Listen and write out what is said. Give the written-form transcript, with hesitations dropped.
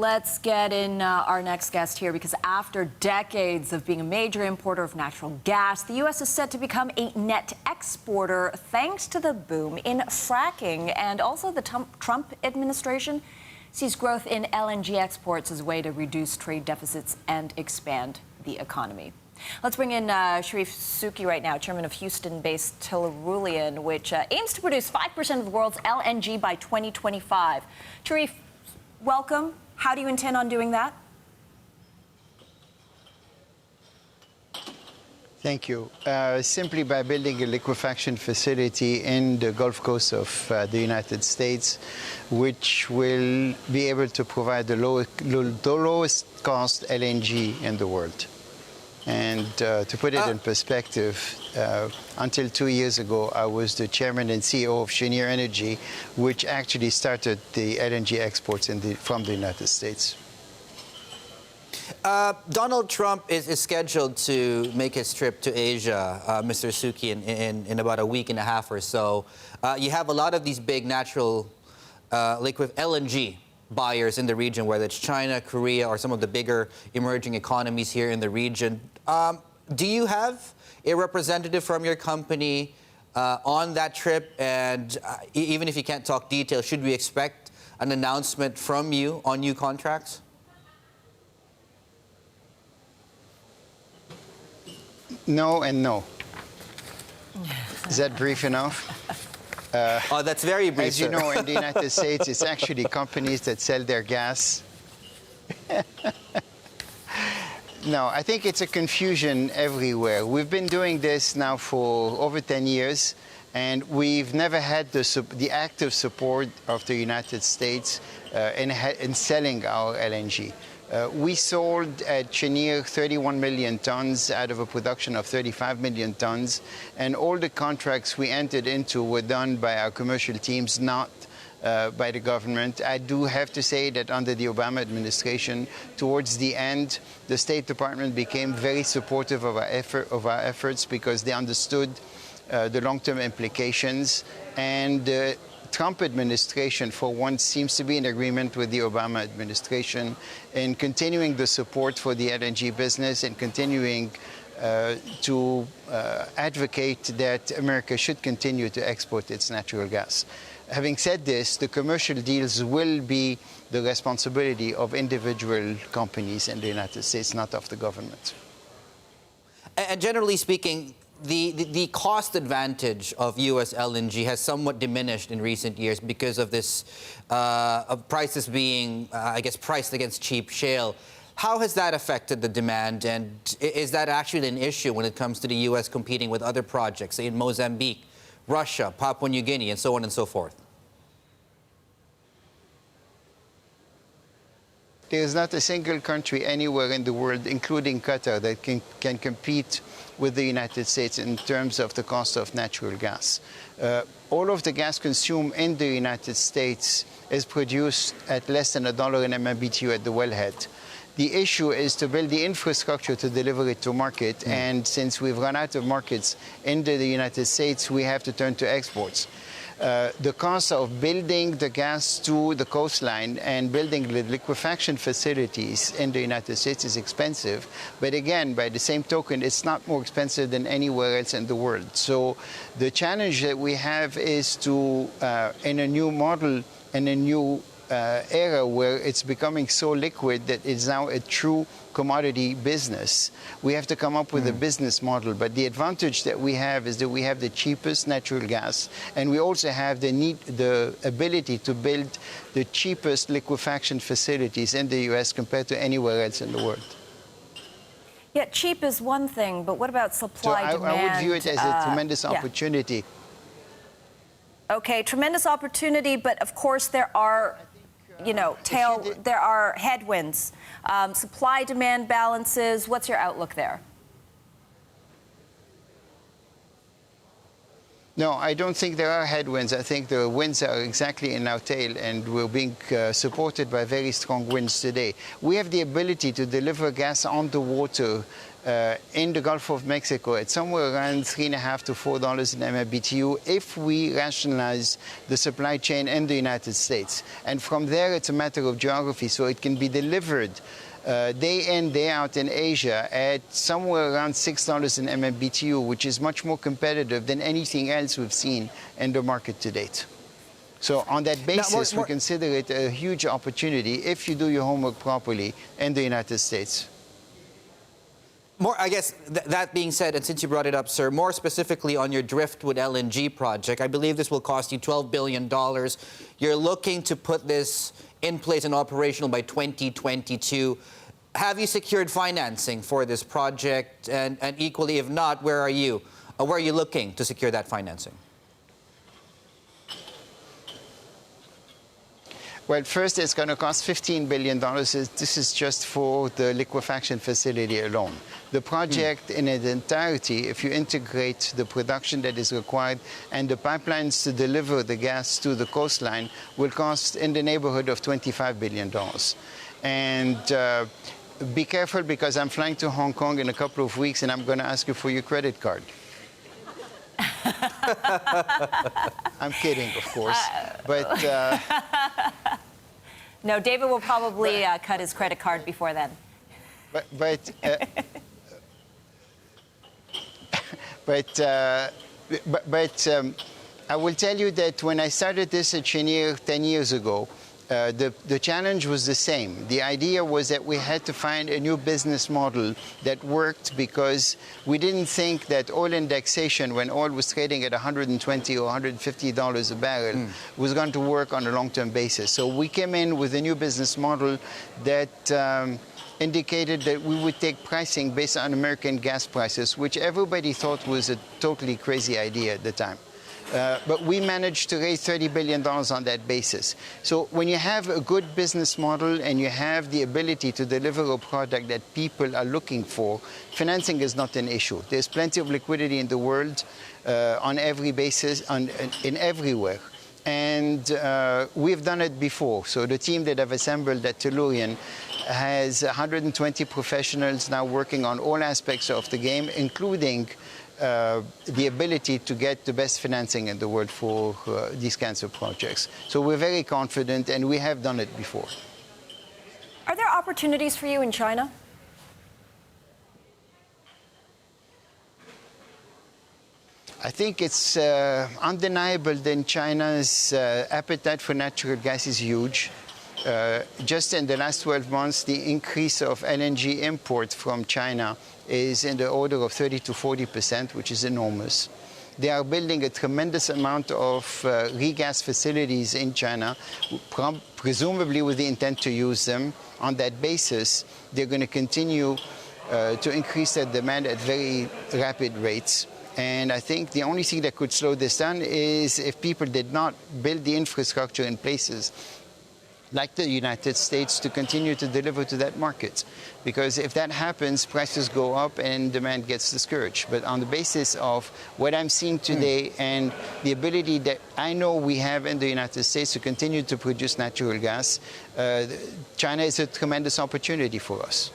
Let's get in our next guest here, because after decades of being a major importer of natural gas, the U.S. is set to become a net exporter thanks to the boom in fracking. And also the Trump administration sees growth in LNG exports as a way to reduce trade deficits and expand the economy. Let's bring in Charif Souki right now, chairman of Houston-based Tellurian, which aims to produce 5% of the world's LNG by 2025. Charif, welcome. How do you intend on doing that? Thank you. Simply by building a liquefaction facility in the Gulf Coast of the United States, which will be able to provide the lowest cost LNG in the world. And to put it in perspective, until 2 years ago, I was the chairman and CEO of Cheniere Energy, which actually started the LNG exports from the United States. Donald Trump is scheduled to make his trip to Asia, Mr. Souki, in about a week and a half or so. You have a lot of these big natural liquid LNG buyers in the region, whether it's China, Korea, or some of the bigger emerging economies here in the region. Do you have a representative from your company on that trip? And even if you can't talk details, should we expect an announcement from you on new contracts? No and no. Is that brief enough? Oh, that's very brief, As you know, in the United States, it's actually companies that sell their gas. No, I think it's a confusion everywhere. We've been doing this now for over 10 years, and we've never had the active support of the United States in selling our LNG. We sold at Cheniere 31 million tons out of a production of 35 million tons, and all the contracts we entered into were done by our commercial teams, not by the government. I do have to say that under the Obama administration, towards the end, the State Department became very supportive of our efforts because they understood the long-term implications, and the Trump administration, for once, seems to be in agreement with the Obama administration in continuing the support for the LNG business and continuing to advocate that America should continue to export its natural gas. Having said this, the commercial deals will be the responsibility of individual companies in the United States, not of the government. And generally speaking, the cost advantage of U.S. LNG has somewhat diminished in recent years because of this, of prices being, I guess, priced against cheap shale. How has that affected the demand, and is that actually an issue when it comes to the U.S. competing with other projects, say in Mozambique, Russia, Papua New Guinea, and so on and so forth? There is not a single country anywhere in the world, including Qatar, that can compete with the United States in terms of the cost of natural gas. All of the gas consumed in the United States is produced at less than $1 in MMBTU at the wellhead. The issue is to build the infrastructure to deliver it to market, and since we've run out of markets in the United States, we have to turn to exports. The cost of building the gas to the coastline and building the liquefaction facilities in the United States is expensive. But again, by the same token, it's not more expensive than anywhere else in the world. So the challenge that we have is to, in a new model, in a new era where it's becoming so liquid that it's now a true commodity business, we have to come up with a business model. But the advantage that we have is that we have the cheapest natural gas, and we also have the ability to build the cheapest liquefaction facilities in the U.S. compared to anywhere else in the world. Yeah, cheap is one thing, but what about supply, demand? I would view it as a tremendous opportunity. Okay, tremendous opportunity, but of course there are, you know, there are headwinds. Supply-demand balances, what's your outlook there? No, I don't think there are headwinds. I think the winds are exactly in our tail, and we're being supported by very strong winds today. We have the ability to deliver gas on the water in the Gulf of Mexico at somewhere around $3.5 to $4 in MMBTU if we rationalize the supply chain in the United States. And from there, it's a matter of geography, so it can be delivered day in, day out in Asia at somewhere around $6 in MMBTU, which is much more competitive than anything else we've seen in the market to date. So on that basis, we consider it a huge opportunity if you do your homework properly in the United States. I guess that being said, and since you brought it up, sir, more specifically on your Driftwood LNG project, I believe this will cost you $12 billion. You're looking to put this in place and operational by 2022. Have you secured financing for this project? And equally, if not, where are you? Where are you looking to secure that financing? Well, first, it's going to cost $15 billion. This is just for the liquefaction facility alone. The project in its entirety, if you integrate the production that is required and the pipelines to deliver the gas to the coastline, will cost in the neighborhood of $25 billion. And be careful, because I'm flying to Hong Kong in a couple of weeks, and I'm going to ask you for your credit card. I'm kidding, of course. But no, David will probably cut his credit card before then. But I will tell you that when I started this at Cheniere 10 years ago, the challenge was the same. The idea was that we had to find a new business model that worked, because we didn't think that oil indexation, when oil was trading at $120 or $150 a barrel, was going to work on a long-term basis. So we came in with a new business model that indicated that we would take pricing based on American gas prices, which everybody thought was a totally crazy idea at the time. But we managed to raise $30 billion on that basis. So when you have a good business model and you have the ability to deliver a product that people are looking for, financing is not an issue. There's plenty of liquidity in the world on every basis, in everywhere. And we've done it before. So the team that I've assembled at Tellurian has 120 professionals now working on all aspects of the game, including the ability to get the best financing in the world for these kinds of projects. So we're very confident, and we have done it before. Are there opportunities for you in China? I think it's undeniable that China's appetite for natural gas is huge. Just in the last 12 months, the increase of LNG imports from China is in the order of 30 to 40%, which is enormous. They are building a tremendous amount of regas facilities in China, presumably with the intent to use them. On that basis, they're going to continue to increase their demand at very rapid rates. And I think the only thing that could slow this down is if people did not build the infrastructure in places like the United States to continue to deliver to that market. Because if that happens, prices go up and demand gets discouraged. But on the basis of what I'm seeing today and the ability that I know we have in the United States to continue to produce natural gas, China is a tremendous opportunity for us.